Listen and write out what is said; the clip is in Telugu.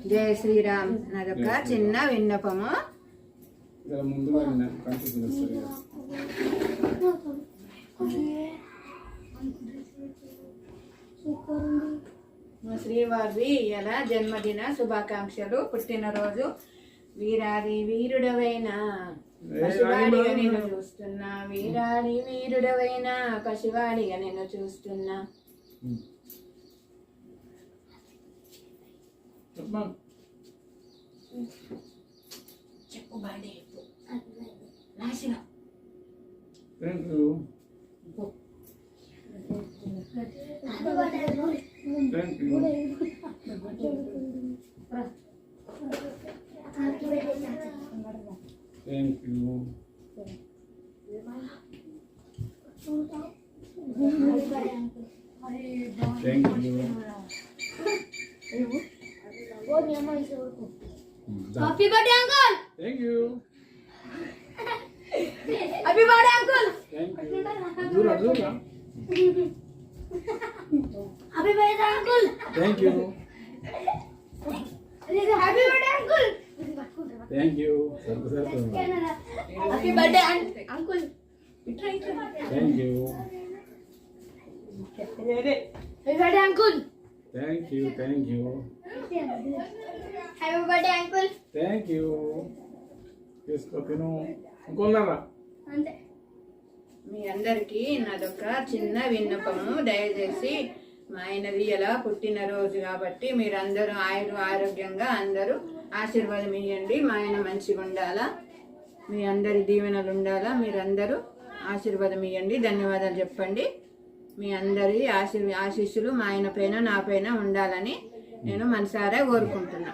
జై శ్రీరామ్. నాదొక చిన్న విన్నపము. శ్రీవారి ఇలా జన్మదిన శుభాకాంక్షలు. పుట్టినరోజు. వీరాది వీరుడవైన పశువాడిగా నేను చూస్తున్నా. వీరాది వీరుడవైన పశువాడిగా నేను చూస్తున్నా. చెప్పు బాడే రాసిన. Thank you. Thank you. Happy birthday, uncle. Thank you. Happy birthday, uncle. Thank you. Dura, dura. Happy birthday, uncle. Thank you. Happy birthday, uncle. Thank you. Sarko sarko. Happy birthday, uncle. Thank you. Happy birthday, uncle. Thank you. Thank you. Happy birthday, uncle. Thank you. Kisko tino. Uncle Ante. మీ అందరికీ నాదొక చిన్న విన్నపము. దయచేసి మా ఆయనది ఎలా పుట్టినరోజు కాబట్టి మీరందరూ ఆరోగ్యంగా అందరూ ఆశీర్వాదం ఇవ్వండి. మా ఆయన మంచిగా ఉండాలా, మీ అందరి దీవెనలు ఉండాలా. మీరందరూ ఆశీర్వాదం ఇవ్వండి. ధన్యవాదాలు చెప్పండి. మీ అందరి ఆశీస్సులు మా ఆయన పైన నా పైన ఉండాలని నేను మనసారా కోరుకుంటున్నా.